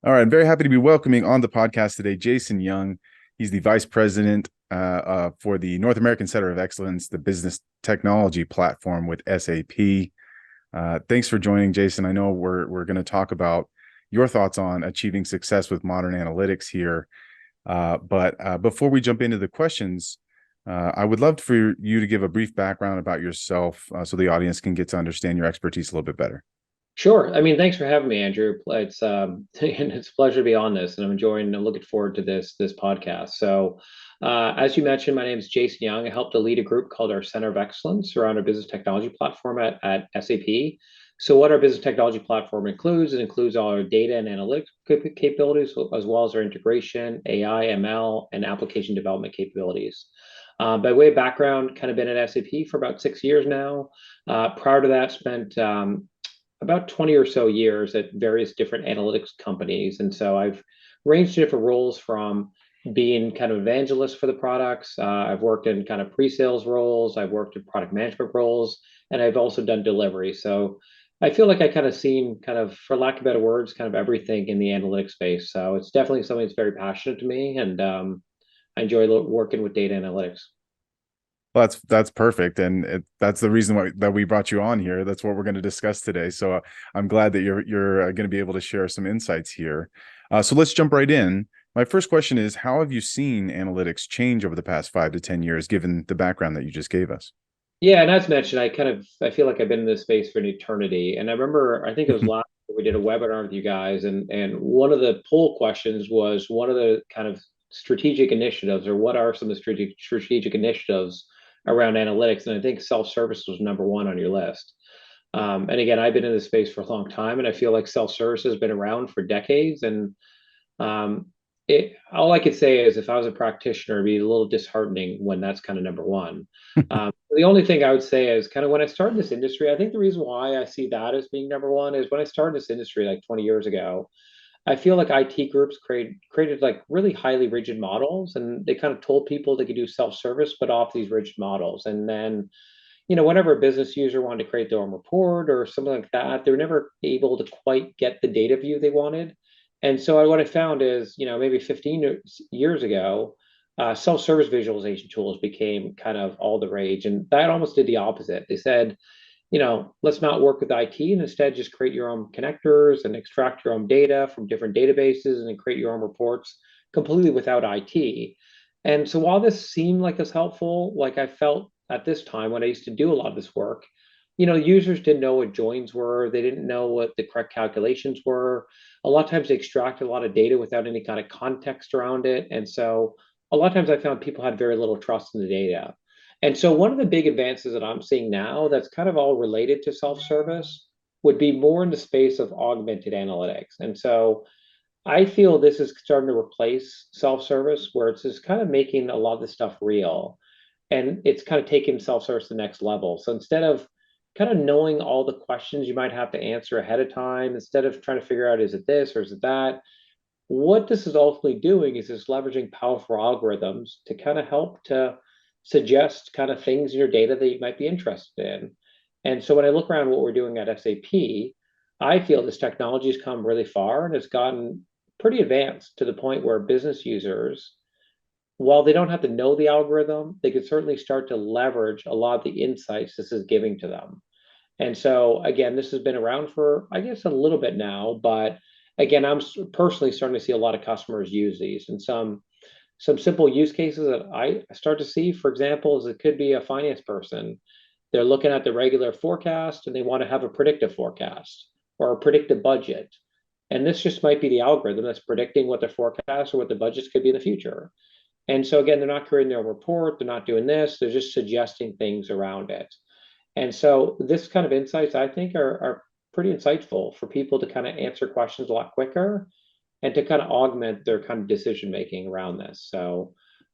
All right, I'm very happy to be welcoming on the podcast today Jason Yeung. He's the Vice President for the North American Center of Excellence, the business technology platform with SAP. Thanks for joining, Jason. I know we're going to talk about your thoughts on achieving success with modern analytics here. But before we jump into the questions, I would love for you to give a brief background about yourself so the audience can get to understand your expertise a little bit better. Sure. I mean, thanks for having me, Andrew. It's it's a pleasure to be on this, and I'm enjoying and looking forward to this podcast. As you mentioned, my name is Jason Young. I help to lead a group called our Center of Excellence around our business technology platform at SAP. So, what our business technology platform includes, it includes all our data and analytics capabilities, as well as our integration, AI, ML, and application development capabilities. By way of background, kind of been at SAP for about 6 years now. Prior to that, spent about 20 or so years at various different analytics companies. And so I've ranged different roles from being kind of evangelist for the products. I've worked in kind of pre-sales roles. I've worked in product management roles, and I've also done delivery. So I feel like I kind of seen kind of, for lack of better words, kind of everything in the analytics space. So it's definitely something that's very passionate to me, and I enjoy working with data analytics. Well, that's perfect, and that's the reason why that we brought you on here. That's what we're going to discuss today. So I'm glad that you're going to be able to share some insights here. So let's jump right in. My first question is, how have you seen analytics change over the past 5 to 10 years, given the background that you just gave us? Yeah, and as mentioned, I feel like I've been in this space for an eternity. And I remember, I think it was last year we did a webinar with you guys, and one of the poll questions was one of the kind of strategic initiatives, or what are some of the strategic initiatives around analytics? And I think self-service was number one on your list. And again, I've been in this space for a long time, and I feel like self-service has been around for decades. And um, all I could say is, if I was a practitioner, it'd be a little disheartening when that's kind of number one. The only thing I would say is, kind of when I started this industry, I think the reason why I see that as being number one is when I started this industry like 20 years ago, I feel like IT groups created like really highly rigid models, and they kind of told people they could do self-service, but off these rigid models. And then, whenever a business user wanted to create their own report or something like that, they were never able to quite get the data view they wanted. And so what I found is, maybe 15 years ago, self-service visualization tools became kind of all the rage. And that almost did the opposite. They said, let's not work with IT and instead just create your own connectors and extract your own data from different databases and then create your own reports completely without IT. And so while this seemed like it's helpful, like I felt at this time when I used to do a lot of this work, users didn't know what joins were. They didn't know what the correct calculations were. A lot of times they extracted a lot of data without any kind of context around it. And so a lot of times I found people had very little trust in the data. And so one of the big advances that I'm seeing now that's kind of all related to self-service would be more in the space of augmented analytics. And so I feel this is starting to replace self-service, where it's just kind of making a lot of this stuff real. And it's kind of taking self-service to the next level. So instead of kind of knowing all the questions you might have to answer ahead of time, instead of trying to figure out, is it this or is it that, what this is ultimately doing is it's leveraging powerful algorithms to kind of help to suggest kind of things in your data that you might be interested in. And so when I look around what we're doing at SAP, I feel this technology has come really far and it's gotten pretty advanced to the point where business users, while they don't have to know the algorithm, they could certainly start to leverage a lot of the insights this is giving to them. And so again, this has been around for, I guess, a little bit now, but again, I'm personally starting to see a lot of customers use these. And some simple use cases that I start to see, for example, is it could be a finance person. They're looking at the regular forecast and they want to have a predictive forecast or a predictive budget. And this just might be the algorithm that's predicting what the forecast or what the budgets could be in the future. And so again, they're not creating their own report, they're not doing this, they're just suggesting things around it. And so this kind of insights, I think, are pretty insightful for people to kind of answer questions a lot quicker and to kind of augment their kind of decision making around this. So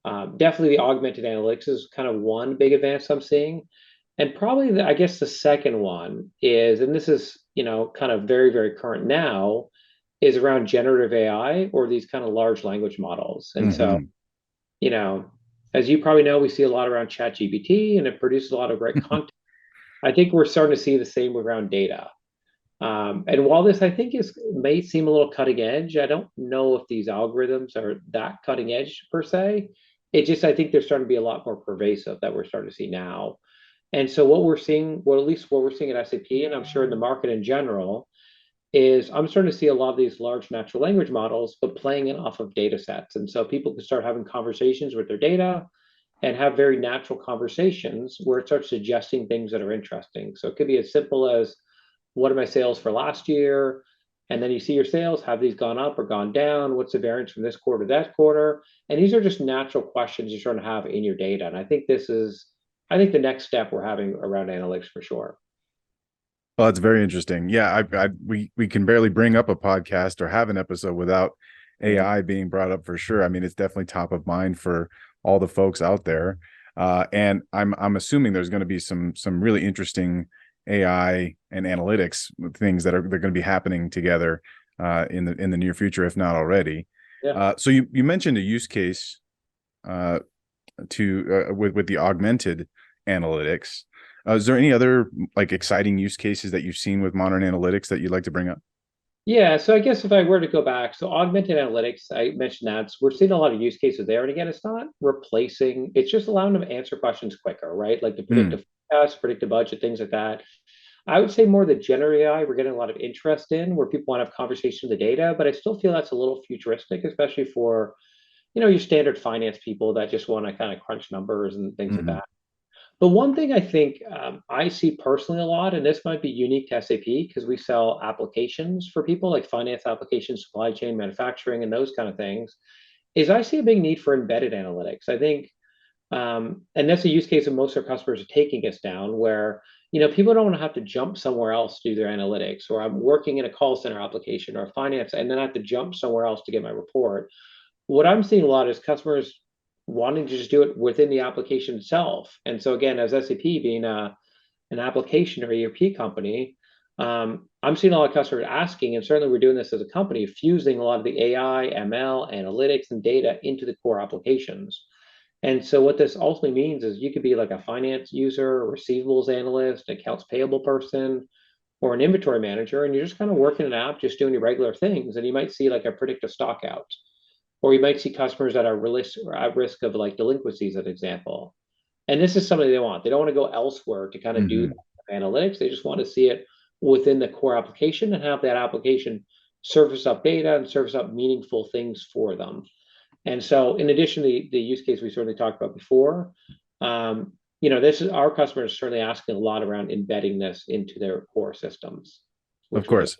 definitely the augmented analytics is kind of one big advance I'm seeing. And probably I guess the second one is, and this is, kind of very, very current now, is around generative AI or these kind of large language models. And so, Hmm. you know, as you probably know, we see a lot around ChatGPT and it produces a lot of great content. I think we're starting to see the same around data. And while this I think is may seem a little cutting edge, I don't know if these algorithms are that cutting edge per se. It just I think they're starting to be a lot more pervasive that we're starting to see now. And so what we're seeing, well, at least what we're seeing at SAP, and I'm sure in the market in general, is I'm starting to see a lot of these large natural language models, but playing it off of data sets. And so people can start having conversations with their data and have very natural conversations where it starts suggesting things that are interesting. So it could be as simple as what are my sales for last year? And then you see your sales, have these gone up or gone down? What's the variance from this quarter to that quarter? And these are just natural questions you're trying to have in your data. And I think I think the next step we're having around analytics for sure. Well, it's very interesting. Yeah, we can barely bring up a podcast or have an episode without Yeah. AI being brought up for sure. I mean, it's definitely top of mind for all the folks out there. And I'm assuming there's going to be some really interesting AI and analytics things that are they're going to be happening together in the near future, if not already. Yeah. So you mentioned a use case uh, to with the augmented analytics. Is there any other like exciting use cases that you've seen with modern analytics that you'd like to bring up? Yeah, so I guess if I were to go back, so augmented analytics, I mentioned that so we're seeing a lot of use cases there. And again, it's not replacing, it's just allowing them to answer questions quicker, right? Like the Mm, predictive forecast, predictive budget, things like that. I would say more the generative AI, we're getting a lot of interest in where people want to have conversation with the data, but I still feel that's a little futuristic, especially for, your standard finance people that just want to kind of crunch numbers and things like mhm. that. But one thing I think I see personally a lot, and this might be unique to SAP because we sell applications for people like finance applications, supply chain, manufacturing, and those kind of things, is I see a big need for embedded analytics. I think, and that's a use case that most of our customers are taking us down where, people don't want to have to jump somewhere else to do their analytics, or I'm working in a call center application or a finance, and then I have to jump somewhere else to get my report. What I'm seeing a lot is customers wanting to just do it within the application itself. And so again, as SAP being an application or ERP company, I'm seeing a lot of customers asking, and certainly we're doing this as a company, fusing a lot of the AI, ML, analytics, and data into the core applications. And so what this ultimately means is you could be like a finance user, a receivables analyst, accounts payable person, or an inventory manager, and you're just kind of working an app, just doing your regular things. And you might see like a predictive stock out or you might see customers that are at risk of like delinquencies, as an example. And this is something they want. They don't want to go elsewhere to kind of do Mhm. that analytics. They just want to see it within the core application and have that application surface up data and surface up meaningful things for them. And so, in addition to the use case we certainly talked about before, this is our customers certainly asking a lot around embedding this into their core systems, Of which we think, course.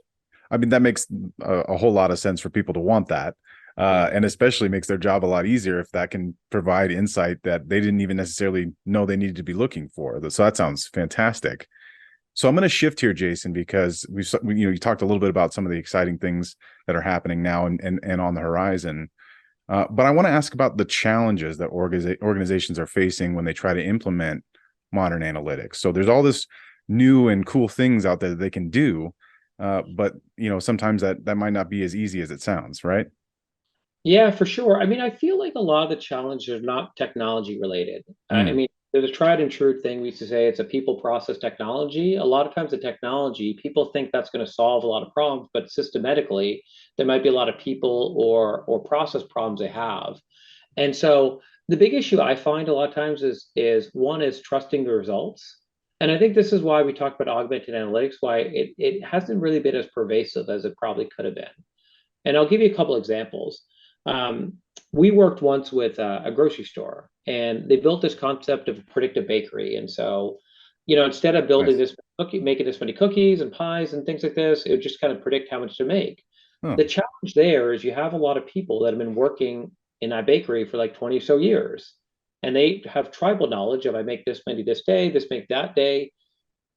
I mean, that makes a whole lot of sense for people to want that. yeah. And especially makes their job a lot easier if that can provide insight that they didn't even necessarily know they needed to be looking for. So that sounds fantastic. So I'm going to shift here, Jason, because you talked a little bit about some of the exciting things that are happening now and on the horizon. But I want to ask about the challenges that organizations are facing when they try to implement modern analytics. So there's all this new and cool things out there that they can do, but sometimes that might not be as easy as it sounds, right? Yeah, for sure. I mean, I feel like a lot of the challenges are not technology related. I Mm, mean, there's a tried and true thing we used to say it's a people process technology. A lot of times, the technology, people think that's going to solve a lot of problems, but systematically, there might be a lot of people or process problems they have. And so the big issue I find a lot of times is one is trusting the results. And I think this is why we talk about augmented analytics, why it hasn't really been as pervasive as it probably could have been. And I'll give you a couple examples. Um, we worked once with a grocery store, and they built this concept of a predictive bakery. And so, instead of building nice. this cookie, making this many cookies and pies and things like this, it would just kind of predict how much to make. Oh, The challenge there is you have a lot of people that have been working in that bakery for like 20 so years, and they have tribal knowledge of I make this many this day, this make that day,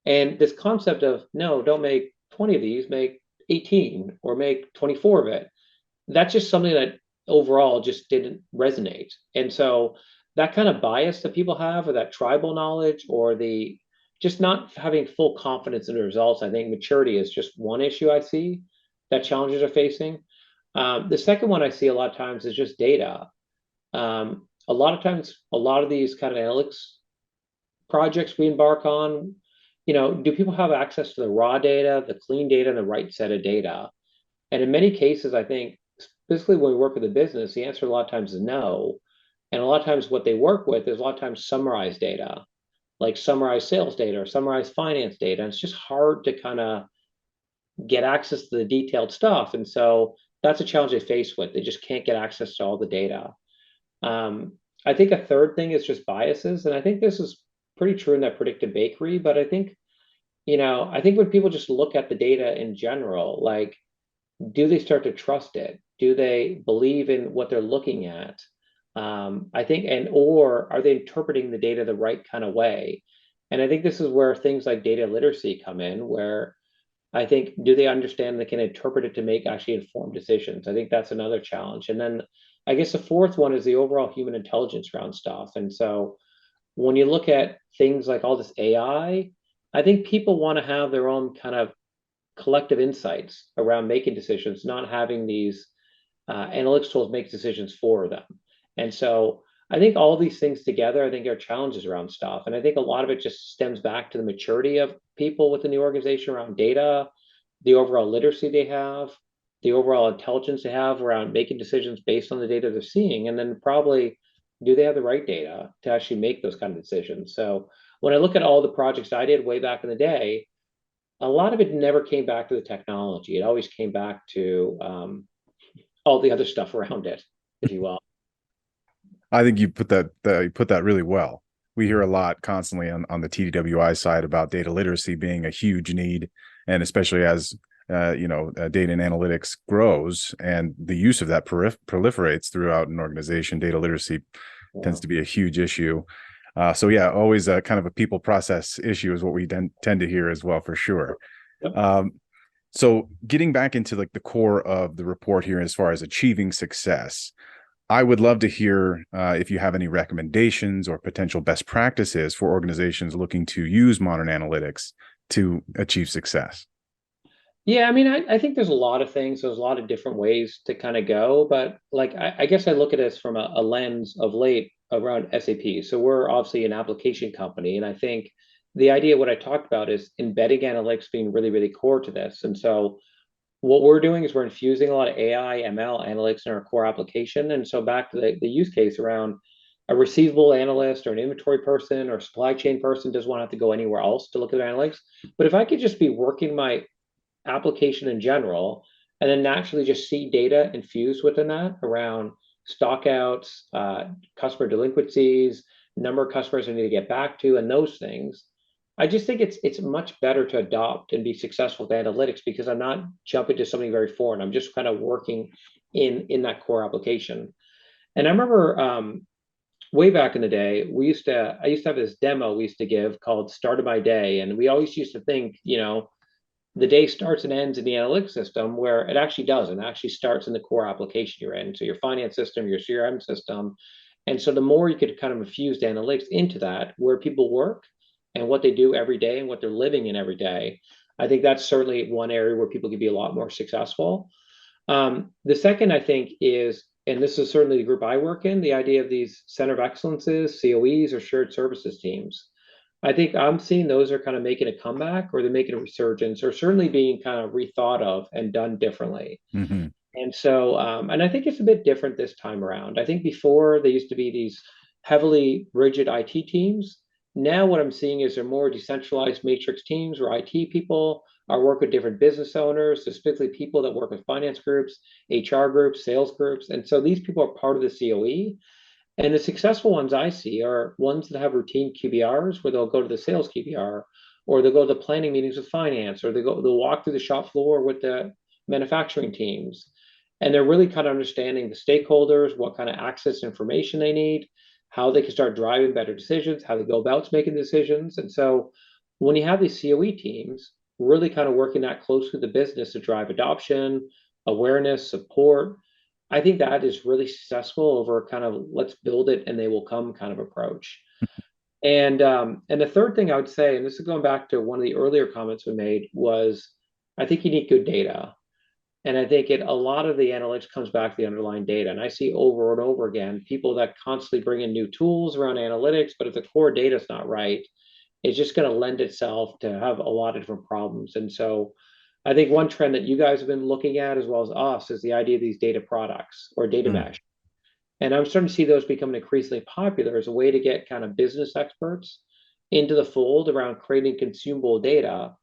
and this concept of no, don't make 20 of these, make 18 or make 24 of it. That's just something that overall just didn't resonate. And so that kind of bias that people have, or that tribal knowledge, or the just not having full confidence in the results, I think maturity is just one issue I see that challenges are facing. The second one I see a lot of times is just data. A lot of times, a lot of these kind of analytics projects we embark on, do people have access to the raw data, the clean data, and the right set of data? And in many cases, I think, specifically when we work with a business, the answer a lot of times is no. And a lot of times what they work with is a lot of times summarized data, like summarized sales data or summarized finance data. And it's just hard to kind of get access to the detailed stuff. And so that's a challenge they face with. They just can't get access to all the data. Um, I think a third thing is just biases. And I think this is pretty true in that predictive bakery, but I think when people just look at the data in general, like, do they start to trust it? Do they believe in what they're looking at? I think, or are they interpreting the data the right kind of way? And I think this is where things like data literacy come in, where I think, do they understand they can interpret it to make actually informed decisions? I think that's another challenge. And then I guess the fourth one is the overall human intelligence around stuff. And so when you look at things like all this I think people want to have their own kind of collective insights around making decisions, not having these analytics tools make decisions for them. And so I think all these things together, I think are challenges around stuff. And I think a lot of it just stems back to the maturity of people within the organization around data, the overall literacy they have, the overall intelligence they have around making decisions based on the data they're seeing. And then probably, do they have the right data to actually make those kind of decisions? So when I look at all the projects I did way back in the day, a lot of it never came back to the technology. It always came back to all the other stuff around it, if you will. I think you put that really well. We hear a lot constantly on the TDWI side about data literacy being a huge need, and especially as data and analytics grows and the use of that proliferates throughout an organization. Data literacy tends to be a huge issue. So yeah, always a kind of a people process issue is what we tend to hear as well, for sure. Yep. So getting back into like the core of the report here, as far as achieving success, I would love to hear if you have any recommendations or potential best practices for organizations looking to use modern analytics to achieve success. Yeah, I mean, I think there's a lot of things. There's a lot of different ways to kind of go, but like I guess I look at this from a lens of late around SAP. So we're obviously an application company, and I think the idea what I talked about is embedding analytics being really, really core to this. And so what we're doing is we're infusing a lot of AI, ML analytics in our core application. And so back to the use case around a receivable analyst or an inventory person or supply chain person doesn't want to have to go anywhere else to look at analytics. But if I could just be working my application in general, and then naturally just see data infused within that around stockouts, customer delinquencies, number of customers I need to get back to, and those things. I just think it's much better to adopt and be successful with analytics because I'm not jumping to something very foreign. I'm just kind of working in that core application. And I remember way back in the day, I used to have this demo we used to give called Start of My Day, and we always used to think, the day starts and ends in the analytics system where it actually doesn't. It actually starts in the core application you're in. So your finance system, your CRM system. And so the more you could kind of infuse the analytics into that, where people work and what they do every day and what they're living in every day, I think that's certainly one area where people can be a lot more successful. The second, I think, is, and this is certainly the group I work in, the idea of these center of excellences, COEs, or shared services teams. I think I'm seeing those are kind of making a comeback, or they're making a resurgence, or certainly being kind of rethought of and done differently. Mm-hmm. And so, and I think it's a bit different this time around. I think before they used to be these heavily rigid IT teams. Now what I'm seeing is they're more decentralized matrix teams where IT people are work with different business owners, specifically people that work with finance groups, HR groups, sales groups. And so these people are part of the COE. And the successful ones I see are ones that have routine QBRs where they'll go to the sales QBR, or they'll go to the planning meetings with finance, or they'll walk through the shop floor with the manufacturing teams. And they're really kind of understanding the stakeholders, what kind of access information they need, how they can start driving better decisions, how they go about making decisions. And so when you have these COE teams really kind of working that close with the business to drive adoption, awareness, support, I think that is really successful over kind of let's build it and they will come kind of approach. And the third thing I would say, and this is going back to one of the earlier comments we made, was I think you need good data. And I think a lot of the analytics comes back to the underlying data. And I see over and over again people that constantly bring in new tools around analytics, but if the core data is not right, is just going to lend itself to have a lot of different problems. And so I think one trend that you guys have been looking at as well as us is the idea of these data products or data Mm, mesh. And I'm starting to see those becoming increasingly popular as a way to get kind of business experts into the fold around creating consumable data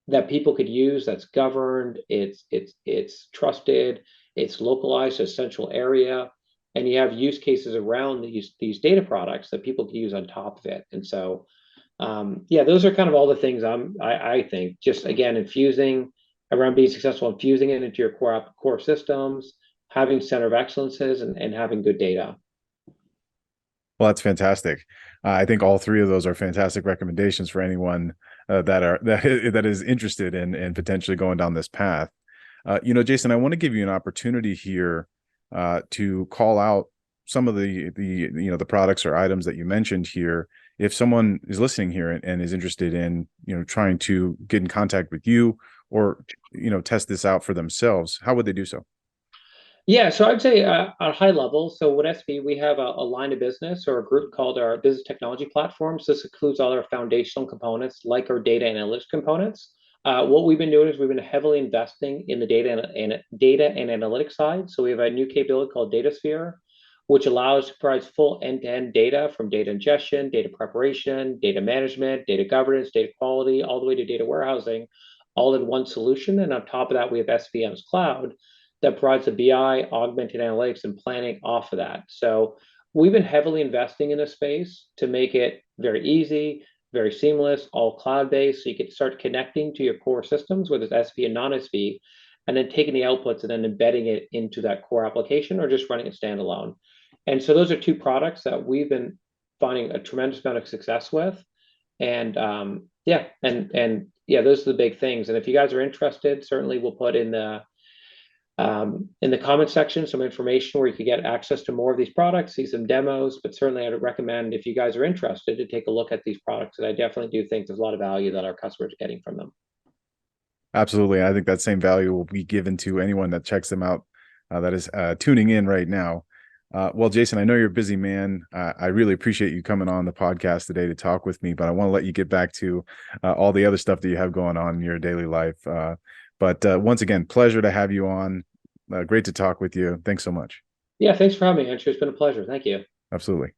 that people could use that's governed, it's trusted, it's localized to a central area, and you have use cases around these data products that people can use on top of it. And so yeah, those are kind of all the things I think just again infusing around being successful, infusing it into your core systems, having center of excellences, and having good data. well, that's fantastic. I think all three of those are fantastic recommendations for anyone that is interested in potentially going down this path. Jason, I want to give you an opportunity here to call out some of the products or items that you mentioned here. If someone is listening here and is interested in trying to get in contact with you or test this out for themselves, how would they do so? Yeah, so I'd say at a high level, so with SB, we have a line of business or a group called our business technology platform. So this includes all our foundational components, like our data analytics components. What we've been doing is we've been heavily investing in the data and analytics side. So we have a new capability called DataSphere, which allows provides full end-to-end data from data ingestion, data preparation, data management, data governance, data quality, all the way to data warehousing, all in one solution. And on top of that, we have SVM's cloud that provides the BI, augmented analytics, and planning off of that. So we've been heavily investing in this space to make it very easy, very seamless, all cloud-based, so you can start connecting to your core systems, whether it's SV and non-SV, and then taking the outputs and then embedding it into that core application or just running it standalone. And so those are two products that we've been finding a tremendous amount of success with. And yeah, those are the big things. And if you guys are interested, certainly we'll put in the comment section some information where you can get access to more of these products, see some demos, but certainly I'd recommend if you guys are interested to take a look at these products. And I definitely do think there's a lot of value that our customers are getting from them. Absolutely. I think that same value will be given to anyone that checks them out that is tuning in right now. Well, Jason, I know you're a busy man. I really appreciate you coming on the podcast today to talk with me, but I want to let you get back to all the other stuff that you have going on in your daily life. But once again, pleasure to have you on. Great to talk with you. Thanks so much. Yeah, thanks for having me, Andrew. It's been a pleasure. Thank you. Absolutely.